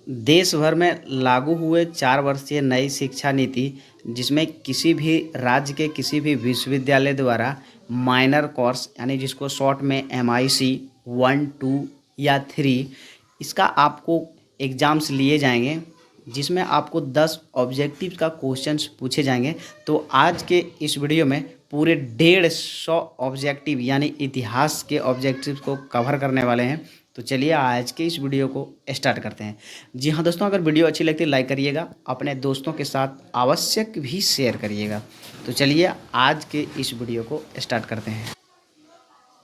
देश भर में लागू हुए 4 वर्षीय नई शिक्षा नीति जिसमें किसी भी राज्य के किसी भी विश्वविद्यालय द्वारा माइनर कोर्स यानी जिसको शॉर्ट में MIC 1, 2 या 3 इसका आपको एग्ज़ाम्स लिए जाएंगे, जिसमें आपको 10 ऑब्जेक्टिव का क्वेश्चंस पूछे जाएंगे। तो आज के इस वीडियो में पूरे 150 ऑब्जेक्टिव यानी इतिहास के ऑब्जेक्टिव को कवर करने वाले हैं। तो चलिए आज के इस वीडियो को स्टार्ट करते हैं। जी हाँ दोस्तों, अगर वीडियो अच्छी लगती है लाइक करिएगा, अपने दोस्तों के साथ आवश्यक भी शेयर करिएगा। तो चलिए आज के इस वीडियो को स्टार्ट करते हैं।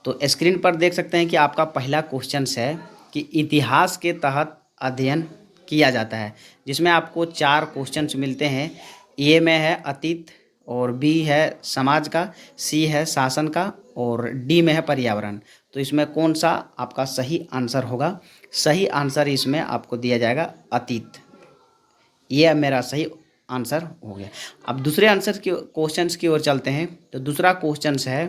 तो स्क्रीन पर देख सकते हैं कि आपका पहला क्वेश्चन है कि इतिहास के तहत अध्ययन किया जाता है, जिसमें आपको 4 क्वेश्चंस मिलते हैं। ए में है अतीत, और बी है समाज का, सी है शासन का, और डी में है पर्यावरण। तो इसमें कौन सा आपका सही आंसर होगा? सही आंसर इसमें आपको दिया जाएगा अतीत। ये मेरा सही आंसर हो गया। अब दूसरे आंसर की क्वेश्चंस की ओर चलते हैं। तो दूसरा क्वेश्चन है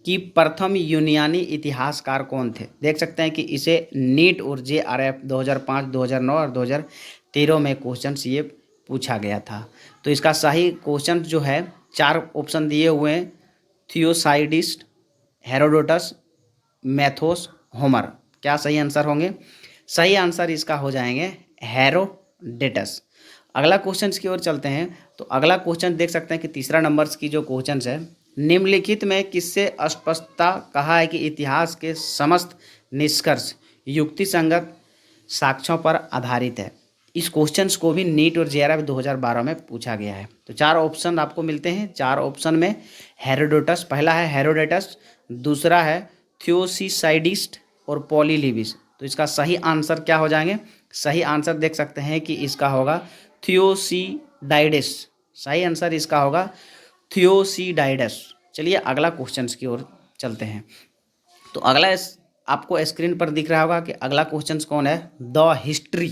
कि प्रथम यूनानी इतिहासकार कौन थे? देख सकते हैं कि इसे नीट और JRF 2005, 2009 और 2013 में क्वेश्चंस ये पूछा गया था। तो इसका सही क्वेश्चन जो है 4 ऑप्शन दिए हुए हैं: थियोसाइडिस, हेरोडोटस, मैथोस, होमर। क्या सही आंसर होंगे? सही आंसर इसका हो जाएंगे हेरोडेटस। अगला क्वेश्चन की ओर चलते हैं। तो अगला क्वेश्चन देख सकते हैं कि तीसरा नंबर की जो क्वेश्चन है, निम्नलिखित में किससे स्पष्टता कहा है कि इतिहास के समस्त निष्कर्ष युक्ति संगत साक्ष्यों पर आधारित है? इस क्वेश्चंस को भी नीट और JRF 2012 में पूछा गया है। तो 4 ऑप्शन आपको मिलते हैं। 4 ऑप्शन में हेरोडोटस, पहला है हेरोडेटस, दूसरा है थियोसाइडिस और पॉलीलिबिस। तो इसका सही आंसर क्या हो जाएंगे? सही आंसर देख सकते हैं कि इसका होगा थियोसीडाइडस। सही आंसर इसका होगा थियोसीडाइडस। चलिए अगला क्वेश्चन की ओर चलते हैं। तो अगला आपको स्क्रीन पर दिख रहा होगा कि अगला क्वेश्चन कौन है? द हिस्ट्री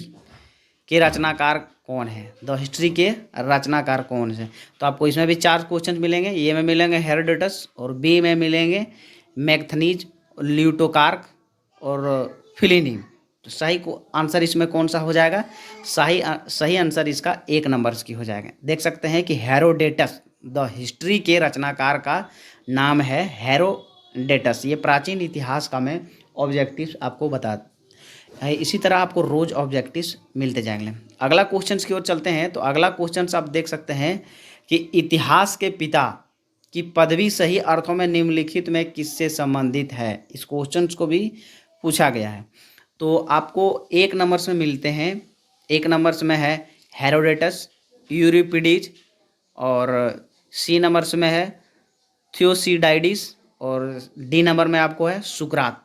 के रचनाकार कौन है? द हिस्ट्री के रचनाकार कौन है? तो आपको इसमें भी 4 क्वेश्चन मिलेंगे। ए में मिलेंगे हेरोडोटस, और बी में मिलेंगे मैगथनीज, ल्यूटोकार्क और फिलिनी। तो सही आंसर इसमें कौन सा हो जाएगा? सही आंसर इसका 1 नंबर की हो जाएगा। देख सकते हैं कि हेरोडेटस, द हिस्ट्री के रचनाकार का नाम है हेरोडेटस। ये प्राचीन इतिहास का मैं ऑब्जेक्टिव आपको बता। इसी तरह आपको रोज ऑब्जेक्टिव्स मिलते जाएंगे। अगला क्वेश्चन की ओर चलते हैं। तो अगला क्वेश्चन आप देख सकते हैं कि इतिहास के पिता की पदवी सही अर्थों में निम्नलिखित में किससे संबंधित है? इस क्वेश्चन को भी पूछा गया है। तो आपको 1 नंबर में मिलते हैं। 1 नंबर में है हेरोडेटस, यूरिपिडीज, और सी नंबर में है थियोसीडाइडिस, और डी नंबर में आपको है सुकरात।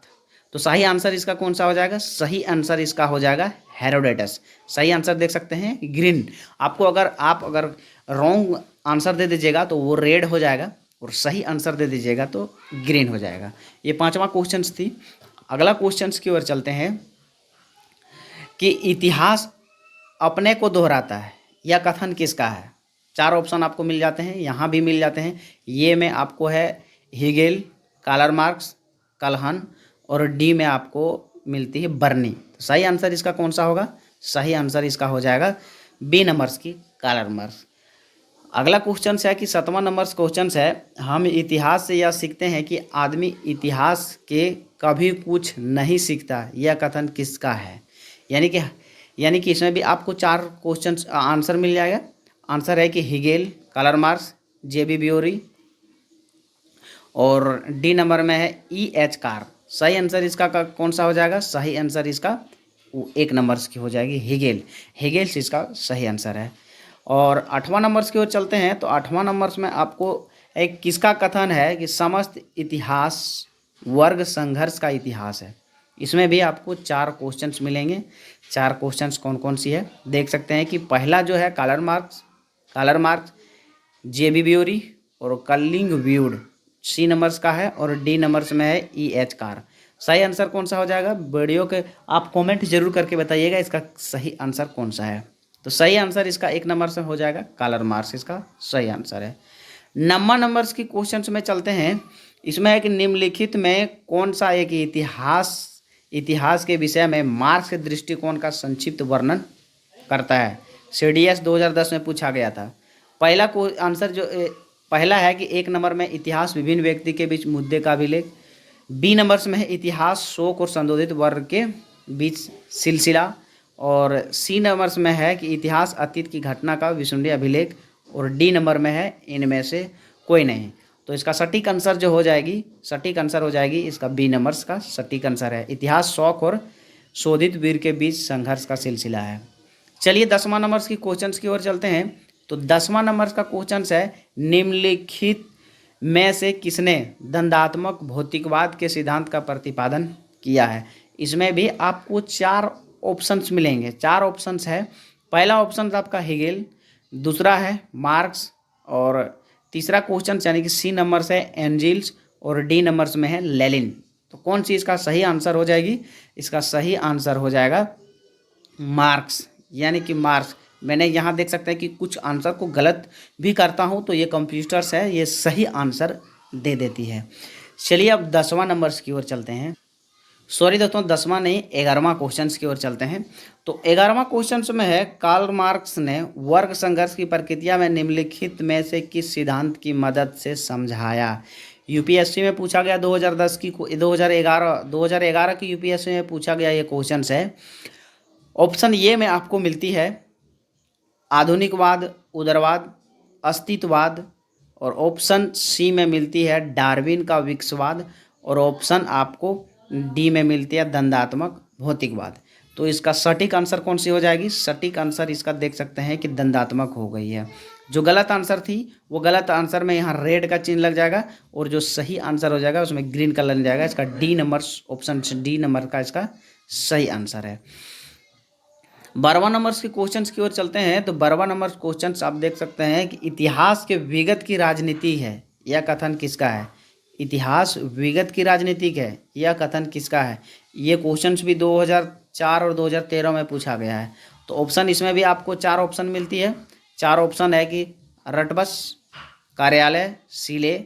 तो सही आंसर इसका कौन सा हो जाएगा? सही आंसर इसका हो जाएगा हेरोडेटस। सही आंसर देख सकते हैं ग्रीन। आपको अगर रॉन्ग आंसर दे दीजिएगा तो वो रेड हो जाएगा, और सही आंसर दे दीजिएगा तो ग्रीन हो जाएगा। ये 5वां क्वेश्चन थी। अगला क्वेश्चन की ओर चलते हैं कि इतिहास अपने को दोहराता है, यह कथन किसका है? 4 ऑप्शन आपको मिल जाते हैं, यहाँ भी मिल जाते हैं। ये में आपको है हीगेल, कार्ल मार्क्स, कल्हन, और डी में आपको मिलती है बर्नी। तो सही आंसर इसका कौन सा होगा? सही आंसर इसका हो जाएगा बी नंबर्स की कार्ल मार्क्स। अगला क्वेश्चन है कि 7वां नंबर क्वेश्चन है, हम इतिहास से यह सीखते हैं कि आदमी इतिहास के कभी कुछ नहीं सीखता, यह कथन किसका है? यानी कि इसमें भी आपको 4 क्वेश्चन आंसर मिल जाएगा। आंसर है कि Hegel, Karl Marx, JB Bury, और डी नंबर में है EH कार। सही आंसर इसका कौन सा हो जाएगा? सही आंसर इसका 1 नंबर की हो जाएगी हेगेल। हेगेल से इसका सही आंसर है। और 8वां नंबर की ओर चलते हैं। तो 8वां नंबर में आपको एक किसका कथन है कि समस्त इतिहास वर्ग संघर्ष का इतिहास है? इसमें भी आपको 4 क्वेश्चंस मिलेंगे। 4 क्वेश्चंस कौन कौन सी है देख सकते हैं कि पहला जो है कार्ल मार्क्स, JB ब्यूरी और कलिंग व्यूड, सी नंबर्स का है, और डी नंबर्स में है EH कार। सही आंसर कौन सा हो जाएगा? वीडियो के आप कमेंट जरूर करके बताइएगा इसका सही आंसर कौन सा है। तो सही आंसर इसका 1 नंबर से हो जाएगा कार्ल मार्क्स, इसका सही आंसर है। नंबर्स की क्वेश्चन में चलते हैं। इसमें है कि निम्नलिखित में कौन सा एक इतिहास के विषय में मार्क्स के दृष्टिकोण का संक्षिप्त वर्णन करता है। CDS 2010 में पूछा गया था। पहला को आंसर जो पहला है कि 1 नंबर में इतिहास विभिन्न व्यक्ति के बीच मुद्दे का अभिलेख। बी नंबर्स में है इतिहास शोक और संशोधित वर्ग के बीच सिलसिला। और सी नंबर्स में है कि इतिहास अतीत की घटना का विस्मरणीय अभिलेख। और डी नंबर में है इनमें से कोई नहीं। तो इसका सटीक आंसर जो हो जाएगी, सटीक आंसर हो जाएगी इसका बी नंबर्स का सटीक आंसर है। इतिहास शौक और शोधित वीर के बीच संघर्ष का सिलसिला है। चलिए 10वां नंबर्स की क्वेश्चंस की ओर चलते हैं। तो 10वां नंबर्स का क्वेश्चंस है निम्नलिखित में से किसने दंडात्मक भौतिकवाद के सिद्धांत का प्रतिपादन किया है। इसमें भी आपको 4 ऑप्शंस मिलेंगे। 4 ऑप्शंस है। पहला ऑप्शन आपका हेगेल, दूसरा है मार्क्स, और तीसरा क्वेश्चन यानी कि सी नंबर से एंजिल्स, और डी नंबर्स में है लेनिन। तो कौन सी इसका सही आंसर हो जाएगी? इसका सही आंसर हो जाएगा मार्क्स, यानी कि मार्क्स। मैंने यहाँ देख सकते हैं कि कुछ आंसर को गलत भी करता हूँ तो ये कंप्यूटर्स है, ये सही आंसर दे देती है। चलिए अब 10वां नंबर्स की ओर चलते हैं। सॉरी दोस्तों, 10वां नहीं, 11वां क्वेश्चन की ओर चलते हैं। तो 11वां क्वेश्चन में है कार्ल मार्क्स ने वर्ग संघर्ष की प्रक्रिया में निम्नलिखित में से किस सिद्धांत की मदद से समझाया। यूपीएससी में पूछा गया 2010 की 2011 की यूपीएससी में पूछा गया ये क्वेश्चन है। ऑप्शन ए में आपको मिलती है आधुनिकवाद, उदारवाद, अस्तित्ववाद, और ऑप्शन सी में मिलती है डार्विन का विकासवाद, और ऑप्शन आपको डी में मिलती है दंडात्मक भौतिकवाद। तो इसका सटीक आंसर कौन सी हो जाएगी? सटीक आंसर इसका देख सकते हैं कि दंडात्मक हो गई है। जो गलत आंसर थी वो गलत आंसर में यहाँ रेड का चिन्ह लग जाएगा, और जो सही आंसर हो जाएगा उसमें ग्रीन कलर लग जाएगा। इसका D number, option D number का इसका सही आंसर है। 12वां नंबर के क्वेश्चंस की ओर चलते हैं। तो 12वां नंबर क्वेश्चंस आप देख सकते हैं कि इतिहास के विगत की राजनीति है, यह कथन किसका है? इतिहास विगत की राजनीतिक है, यह कथन किसका है? ये क्वेश्चंस भी 2004 और 2013 में पूछा गया है। तो ऑप्शन इसमें भी आपको 4 ऑप्शन मिलती है। 4 ऑप्शन है कि रटबस, कार्यालय, सीले,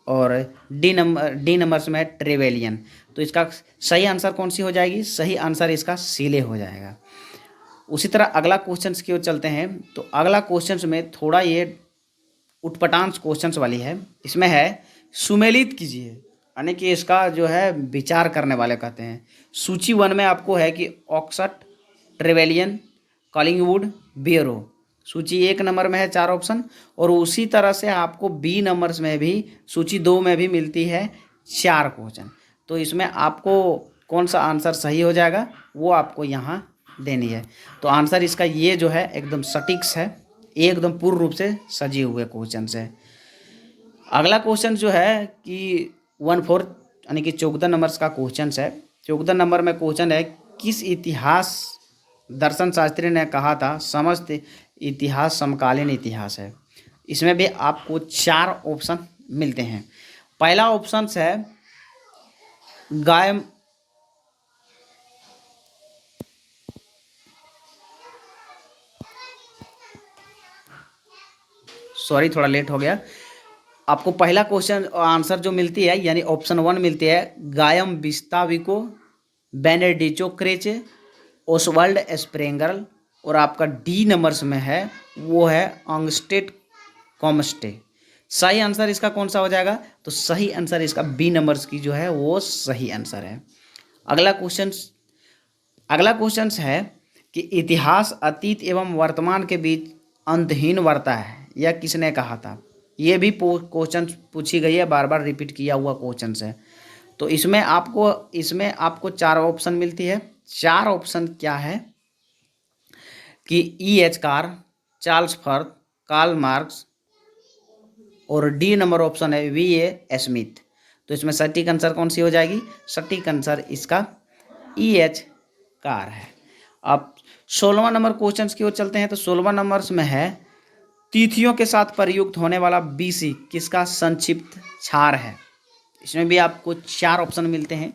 और डी नंबर्स में ट्रेवेलियन। तो इसका सही आंसर कौन सी हो जाएगी? सही आंसर इसका सीले हो जाएगा। उसी तरह अगला क्वेश्चंस की ओर चलते हैं। तो अगला क्वेश्चंस में थोड़ा ये उटपटांग क्वेश्चंस वाली है। इसमें है सुमेलित कीजिए, यानी कि इसका जो है विचार करने वाले कहते हैं। सूची 1 में आपको है कि ऑक्सट, ट्रेवेलियन, कॉलिंगवुड, बियरो। सूची 1 नंबर में है 4 ऑप्शन, और उसी तरह से आपको बी नंबर्स में भी सूची 2 में भी मिलती है 4 क्वेश्चन। तो इसमें आपको कौन सा आंसर सही हो जाएगा वो आपको यहाँ देनी है। तो आंसर इसका ये जो है एकदम सटीक है, एकदम पूर्ण रूप से सजे हुए क्वेश्चन है। अगला क्वेश्चन जो है कि 1/4 यानी कि 14 नंबर्स का क्वेश्चन है। 14 नंबर में क्वेश्चन है किस इतिहास दर्शन शास्त्री ने कहा था समस्त इतिहास समकालीन इतिहास है। इसमें भी आपको 4 ऑप्शन मिलते हैं। पहला ऑप्शन है गाय सॉरी थोड़ा लेट हो गया। आपको पहला क्वेश्चन आंसर जो मिलती है यानी ऑप्शन 1 मिलती है गायम बिस्ताविको, बेनेडिचो क्रेचे, ओसवाल्ड स्प्रेंगल, और आपका डी नंबर्स में है वो है अंगस्टेड कॉमस्टे। सही आंसर इसका कौन सा हो जाएगा? तो सही आंसर इसका बी नंबर्स की जो है वो सही आंसर है। अगला क्वेश्चन है कि इतिहास अतीत एवं वर्तमान के बीच अंतहीन वार्ता है, यह किसने कहा था? ये भी क्वेश्चन पूछी गई है, बार बार रिपीट किया हुआ क्वेश्चन है। तो इसमें आपको 4 ऑप्शन मिलती है। 4 ऑप्शन क्या है कि E.H. Carr, Charles Firth, Karl Marx, और डी नंबर ऑप्शन है V.A. स्मिथ। तो इसमें सटीक आंसर कौन सी हो जाएगी? सटीक आंसर इसका E.H. कार है। अब 16वां नंबर क्वेश्चन की ओर चलते हैं। तो 16वां नंबर में है तिथियों के साथ प्रयुक्त होने वाला BC किसका संक्षिप्त क्षार है। इसमें भी आपको 4 ऑप्शन मिलते हैं।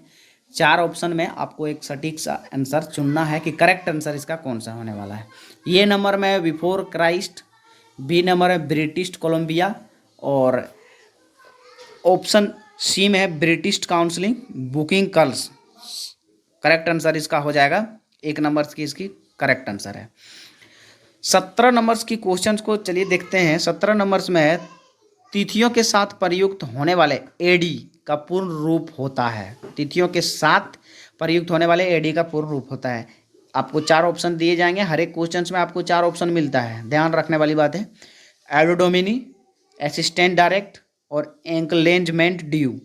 4 ऑप्शन में आपको एक सटीक सा आंसर चुनना है कि करेक्ट आंसर इसका कौन सा होने वाला है। ये नंबर में है बिफोर क्राइस्ट, बी नंबर है ब्रिटिश कोलंबिया, और ऑप्शन सी में है British counselling booking curls. Correct answer इसका हो जाएगा 1 नंबर की इसकी करेक्ट आंसर है। 17 नंबर्स की क्वेश्चंस को चलिए देखते हैं। 17 नंबर्स में है तिथियों के साथ प्रयुक्त होने वाले एडी का पूर्ण रूप होता है। तिथियों के साथ प्रयुक्त होने वाले एडी का पूर्ण रूप होता है। आपको 4 ऑप्शन दिए जाएंगे, हर एक क्वेश्चंस में आपको 4 ऑप्शन मिलता है, ध्यान रखने वाली बात है। एडो डोमिनी, असिस्टेंट डायरेक्ट और एंकलेंजमेंट ड्यू।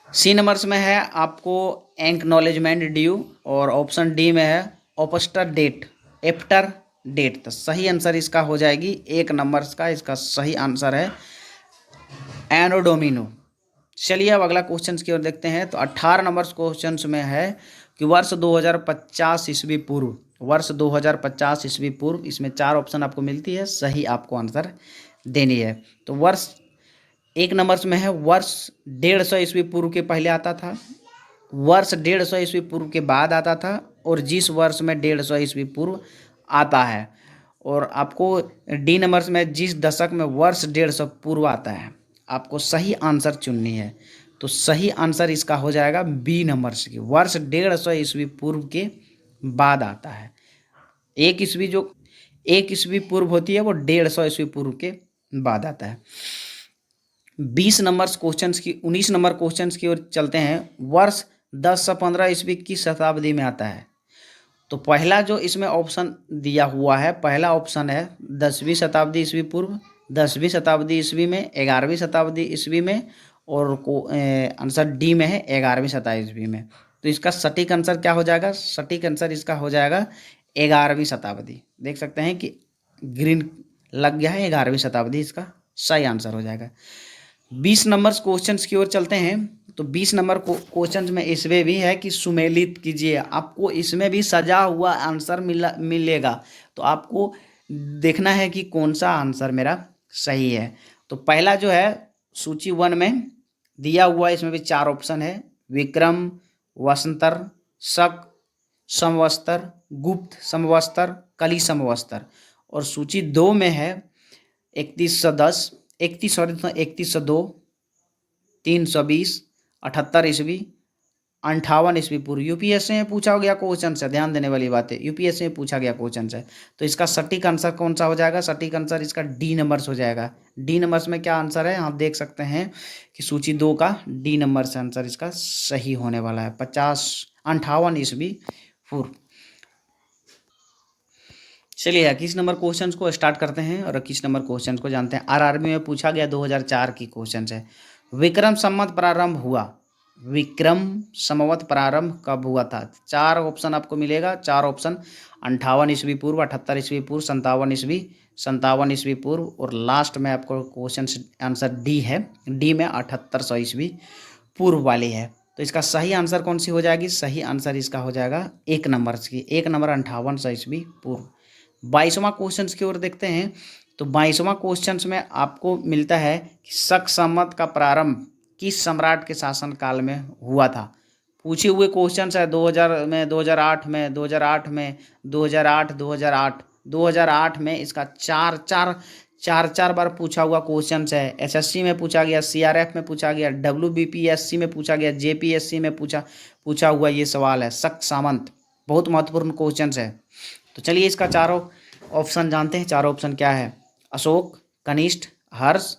सी नंबर्स में है आपको एक्नॉलेजमेंट ड्यू और ऑप्शन डी में है ऑपस्टर डेट, एफ्टर डेट। तो सही आंसर इसका हो जाएगी 1 नंबर्स का, इसका सही आंसर है एनोडोमिनो। चलिए अब अगला क्वेश्चन की ओर देखते हैं। तो 18 नंबर क्वेश्चन में है कि वर्ष 2050 ईस्वी पूर्व, वर्ष 2050 ईस्वी पूर्व, इसमें 4 ऑप्शन आपको मिलती है, सही आपको आंसर देनी है। तो वर्ष 1 नंबर में है वर्ष 150 ईस्वी पूर्व के पहले आता था, वर्ष 150 ईस्वी पूर्व के बाद आता था, और जिस वर्ष में 150 ईस्वी पूर्व आता है। और आपको डी नंबर्स में जिस दशक में वर्ष 150 पूर्व आता है, आपको सही आंसर चुननी है। तो सही आंसर इसका हो जाएगा बी नंबर्स की, वर्ष 150 ईस्वी पूर्व के बाद आता है। एक ईस्वी पूर्व होती है वो 150 ईस्वी पूर्व के बाद आता है। 19 नंबर क्वेश्चंस की ओर चलते हैं। वर्ष 10 से 15 ईस्वी की शताब्दी में आता है। तो पहला जो इसमें ऑप्शन दिया हुआ है, पहला ऑप्शन है 10वीं शताब्दी ईस्वी पूर्व, 10वीं शताब्दी ईस्वी में, 11वीं शताब्दी ईस्वी में, और आंसर डी में है 11वीं शताब्दी ईस्वी में। तो इसका सटीक आंसर क्या हो जाएगा? सटीक आंसर इसका हो जाएगा 11वीं शताब्दी। देख सकते हैं कि ग्रीन लग गया है, 11वीं शताब्दी इसका सही आंसर हो जाएगा। 20 नंबर क्वेश्चंस की ओर चलते हैं। तो 20 नंबर क्वेश्चन में इसमें भी है कि सुमेलित कीजिए, आपको इसमें भी सजा हुआ आंसर मिलेगा। तो आपको देखना है कि कौन सा आंसर मेरा सही है। तो पहला जो है सूची 1 में दिया हुआ है, इसमें भी 4 ऑप्शन है, विक्रम, वसंतर, शक, संवत्सर, गुप्त संवत्सर, कली संवत्सर। और सूची 2 में है 3110, 3102, 320, 78 ईस्वी, 58 ईस्वी पूर्व। यूपीएससी में पूछा गया क्वेश्चन है, ध्यान देने वाली बात है, यूपीएससी में पूछा गया क्वेश्चन है। तो इसका सटीक आंसर कौन सा हो जाएगा? सटीक आंसर इसका डी नंबर्स हो जाएगा। डी नंबर्स में क्या आंसर है आप देख सकते हैं कि सूची 2 का डी नंबर से आंसर इसका सही होने वाला है, 58 ईस्वी पूर्व। चलिए 21 नंबर क्वेश्चन को स्टार्ट करते हैं और 21 नंबर क्वेश्चन को जानते हैं। आरआरबी में पूछा गया 2004 की क्वेश्चन है। विक्रम संवत प्रारंभ हुआ, विक्रम संवत प्रारंभ कब हुआ था? 4 ऑप्शन आपको मिलेगा, 4 ऑप्शन 58 ईस्वी पूर्व, 78 ईस्वी पूर्व, 57 ईस्वी पूर्व, और लास्ट में आपको क्वेश्चन आंसर डी है, डी में 7800 ईस्वी पूर्व वाली है। तो इसका सही आंसर कौन सी हो जाएगी? सही आंसर इसका हो जाएगा 1 नंबर की, 1 नंबर 5800 ईस्वी पूर्व। 22वां क्वेश्चन की ओर देखते हैं। तो 22वां क्वेश्चन में आपको मिलता है कि शक संवत का प्रारंभ किस सम्राट के शासनकाल में हुआ था? पूछे हुए क्वेश्चन है 2000 में, 2008 में, 2008 में, 2008 में इसका चार बार पूछा हुआ क्वेश्चन है। एसएससी में पूछा गया, सीआरएफ में पूछा गया, डब्ल्यूबीपीएससी में पूछा गया, जेपीएससी में पूछा हुआ ये सवाल है। शक सामंत बहुत महत्वपूर्ण क्वेश्चन है। तो चलिए इसका चारों ऑप्शन जानते हैं। चारों ऑप्शन क्या है? अशोक, कनिष्ठ, हर्ष,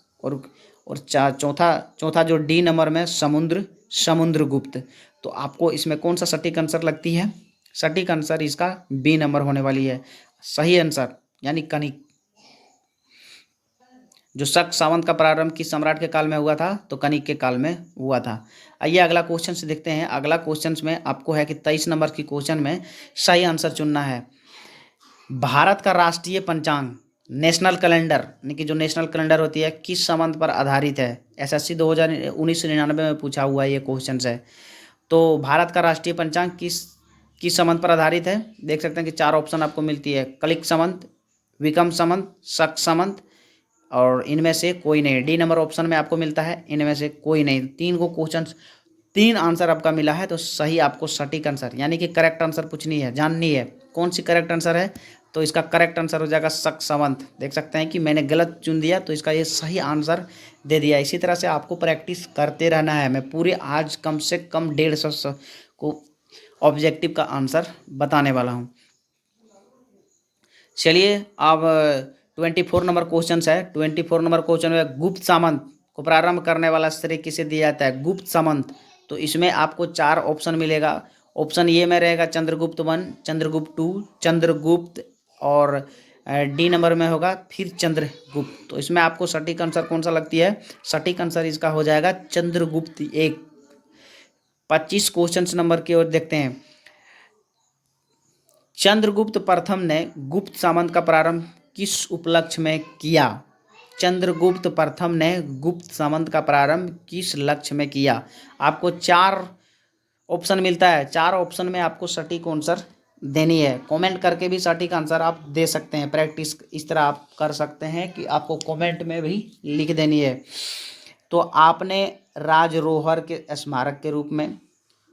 और चौथा जो डी नंबर में समुद्रगुप्त। तो आपको इसमें कौन सा सटीक आंसर लगती है? सटीक आंसर इसका बी नंबर होने वाली है, सही आंसर, यानी कनिक। जो शक सावंत का प्रारंभ किस सम्राट के काल में हुआ था? तो कनिक के काल में हुआ था। आइए अगला क्वेश्चन से देखते हैं। अगला क्वेश्चन में आपको है कि 23 नंबर की क्वेश्चन में सही आंसर चुनना है। भारत का राष्ट्रीय पंचांग, नेशनल कैलेंडर, यानी कि जो नेशनल कैलेंडर होती है, किस संवत पर आधारित है? एसएससी 1999 में पूछा हुआ ये क्वेश्चन है। तो भारत का राष्ट्रीय पंचांग किस संवत पर आधारित है? देख सकते हैं कि 4 ऑप्शन आपको मिलती है, कलिक संवत, विक्रम संवत, शक संवत, और इनमें से कोई नहीं। डी नंबर ऑप्शन में आपको मिलता है इनमें से कोई नहीं। 3 को क्वेश्चन, 3 आंसर आपका मिला है। तो सही आपको सटीक आंसर, यानी कि करेक्ट आंसर पूछनी है, जाननी है कौन सी करेक्ट आंसर है। तो इसका करेक्ट आंसर हो जाएगा शक संवत। देख सकते हैं कि मैंने गलत चुन दिया, तो इसका ये सही आंसर दे दिया। इसी तरह से आपको प्रैक्टिस करते रहना है। मैं पूरे आज कम से कम 150 को ऑब्जेक्टिव का आंसर बताने वाला हूँ। चलिए अब 24 नंबर क्वेश्चन है। 24 नंबर क्वेश्चन में गुप्त सामंत को प्रारंभ करने वाला श्रेय किसे दिया जाता है? गुप्त सामंत। तो इसमें आपको 4 ऑप्शन मिलेगा। ऑप्शन ए में रहेगा चंद्रगुप्त 1, चंद्रगुप्त 2, चंद्रगुप्त, और डी नंबर में होगा फिर चंद्रगुप्त। तो इसमें आपको सटीक आंसर कौन सा लगती है? सटीक आंसर इसका हो जाएगा चंद्रगुप्त 1। 25 क्वेश्चन नंबर की ओर देखते हैं। चंद्रगुप्त प्रथम ने गुप्त सामंत का प्रारंभ किस उपलक्ष्य में किया? चंद्रगुप्त प्रथम ने गुप्त सामंत का प्रारंभ किस लक्ष्य में किया? आपको 4 ऑप्शन मिलता है। 4 ऑप्शन में आपको सटीक आंसर देनी है। कमेंट करके भी सटीक आंसर आप दे सकते हैं। प्रैक्टिस इस तरह आप कर सकते हैं कि आपको कमेंट में भी लिख देनी है। तो आपने राजरोहर के स्मारक के रूप में,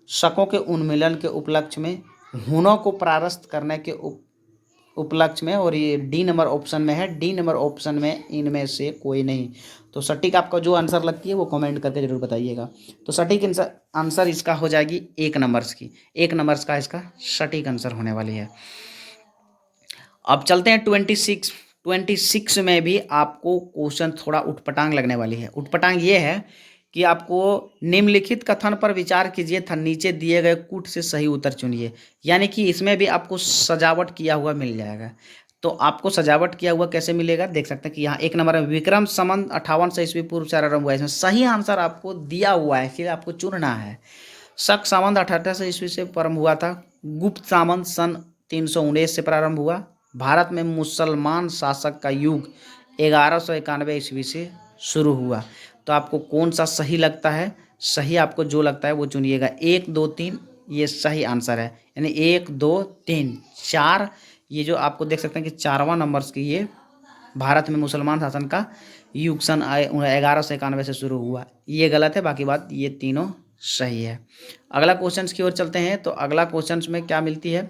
शकों के उन्मूलन के उपलक्ष्य में, हुनों को परास्त करने के उपलक्ष्य में, और ये डी नंबर ऑप्शन में है। डी नंबर ऑप्शन में इनमें से कोई नहीं। तो सटीक आपका जो आंसर लगती है वो कमेंट करके जरूर बताइएगा। तो सटीक आंसर इसका हो जाएगी 1 नंबर्स की। 1 नंबर्स का इसका सटीक आंसर होने वाली है। अब चलते हैं 26 में भी आपको क्वेश्चन थोड़ा उठपटांग लगने वाली है। उठपटांग ये है कि आपको निम्नलिखित कथन पर विचार कीजिए तथा नीचे दिए गए कूट से सही उत्तर चुनिए। यानी कि इसमें भी आपको सजावट किया हुआ मिल जाएगा। तो आपको सजावट किया हुआ कैसे मिलेगा देख सकते हैं कि यहाँ 1 नंबर में विक्रम संवत 58 से ईस्वी पूर्व से आरंभ हुआ है। इसमें सही आंसर आपको दिया हुआ है, फिर आपको चुनना है। शक सामंत 78 से ईस्वी से प्रारंभ हुआ था। गुप्त सामंत सन 319 से प्रारंभ हुआ। भारत में मुसलमान शासक का युग 1191 ईस्वी से शुरू हुआ। तो आपको कौन सा सही लगता है? सही आपको जो लगता है वो चुनिएगा। 1, 2, 3 ये सही आंसर है। यानी 1, 2, 3, 4 ये जो आपको देख सकते हैं कि 4वां नंबर की ये भारत में मुसलमान शासन का युग सन 1191 से शुरू हुआ, ये गलत है। बाकी बात ये तीनों सही है। अगला क्वेश्चन की ओर चलते हैं। तो अगला क्वेश्चन में क्या मिलती है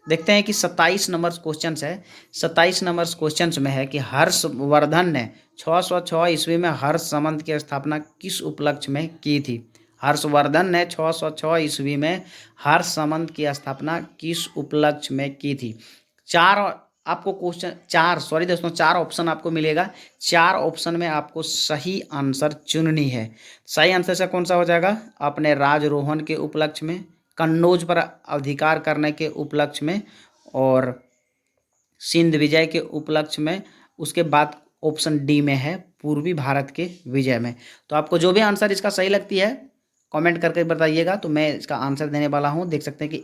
देखते हैं कि 27 नंबर क्वेश्चन है। 27 नंबर क्वेश्चन में है कि हर्षवर्धन ने 606 ईस्वी में हर्ष सामंत की स्थापना किस उपलक्ष्य में की थी? हर्षवर्धन ने 606 ईस्वी में हर्ष सामंत की स्थापना किस उपलक्ष्य में की थी? 4 आपको क्वेश्चन 4 सॉरी दोस्तों 4 ऑप्शन आपको मिलेगा। 4 ऑप्शन में आपको सही आंसर चुननी है। सही आंसर से कौन सा हो जाएगा? अपने राजरोहन के उपलक्ष्य में, कन्नौज पर अधिकार करने के उपलक्ष्य में, और सिंध विजय के उपलक्ष्य में। उसके बाद ऑप्शन डी में है पूर्वी भारत के विजय में। तो आपको जो भी आंसर इसका सही लगती है कमेंट करके बताइएगा। तो मैं इसका आंसर देने वाला हूं। देख सकते हैं कि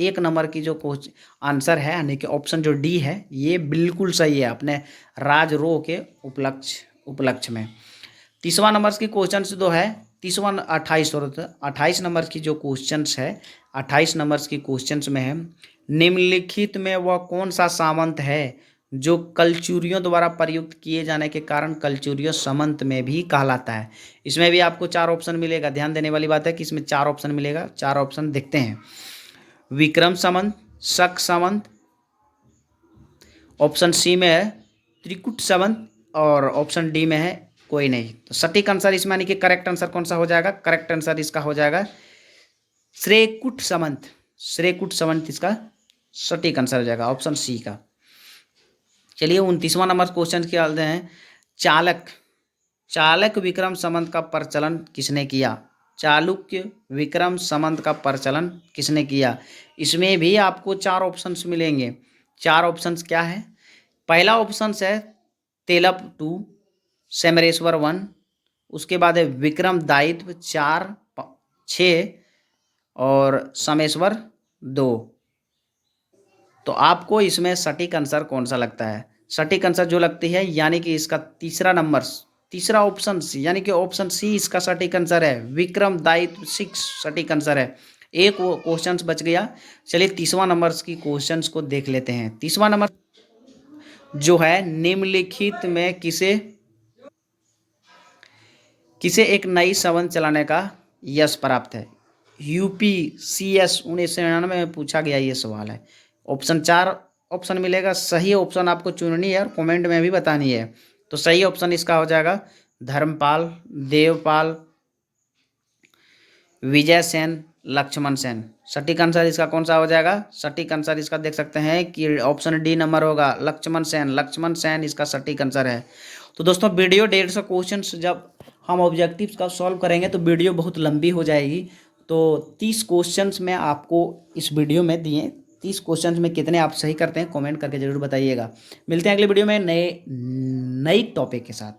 एक नंबर की जो आंसर है यानी कि ऑप्शन जो डी है ये बिल्कुल सही है, अपने राजरोह के उपलक्ष्य में। 30वां नंबर की क्वेश्चन जो है 28 नंबर की जो क्वेश्चन है 28 नंबर की क्वेश्चन में है निम्नलिखित में वह कौन सा सामंत है जो कलचुरियों द्वारा प्रयुक्त किए जाने के कारण कलचुरियों सामंत में भी कहलाता है? इसमें भी आपको 4 ऑप्शन मिलेगा। ध्यान देने वाली बात है कि इसमें 4 ऑप्शन मिलेगा। 4 ऑप्शन देखते हैं। विक्रम सामंत, शक सामंत, ऑप्शन सी में है त्रिकुट सामंत, और ऑप्शन डी में है कोई नहीं। तो सटीक आंसर इसमें यानी कि करेक्ट आंसर कौन सा हो जाएगा? करेक्ट आंसर इसका हो जाएगा श्रेकुट सामंत। श्रेकुट सामंत इसका सटीक आंसर हो जाएगा, ऑप्शन सी का। चलिए 29वां नंबर क्वेश्चन क्या डालते हैं। चालक विक्रम संवत का प्रचलन किसने किया? चालुक्य विक्रम संवत का प्रचलन किसने किया? इसमें भी आपको 4 ऑप्शंस मिलेंगे। 4 ऑप्शंस क्या है? पहला ऑप्शन है तेलप 2, सेमरेश्वर 1, उसके बाद है विक्रम दायित्व 4, 6 और समेश्वर 2। तो आपको इसमें सटीक आंसर कौन सा लगता है? सटीक आंसर जो लगती है यानी कि इसका तीसरा ऑप्शन यानी कि ऑप्शन सी इसका सटीक आंसर है। विक्रम दायित्व 6 सटीक आंसर है। एक क्वेश्चन बच गया। चलिए 30वां नंबर की क्वेश्चंस को देख लेते हैं। 30वां नंबर जो है निम्नलिखित में किसे एक नई संवत चलाने का यश प्राप्त है? UPCS 1999 में पूछा गया ये सवाल है। ऑप्शन 4 ऑप्शन मिलेगा। सही ऑप्शन आपको चुननी है और कमेंट में भी बतानी है। तो सही ऑप्शन इसका हो जाएगा धर्मपाल, देवपाल, विजय सेन, लक्ष्मण सेन। सटीक आंसर इसका कौन सा हो जाएगा? सटीक आंसर इसका देख सकते हैं कि ऑप्शन डी नंबर होगा, लक्ष्मण सेन। लक्ष्मण सेन इसका सटीक आंसर है। तो दोस्तों वीडियो 150 क्वेश्चन जब हम ऑब्जेक्टिव्स का सॉल्व करेंगे तो वीडियो बहुत लंबी हो जाएगी। तो 30 क्वेश्चंस में आपको इस वीडियो में दिए, 30 क्वेश्चंस में कितने आप सही करते हैं कमेंट करके जरूर बताइएगा। मिलते हैं अगले वीडियो में नई टॉपिक के साथ।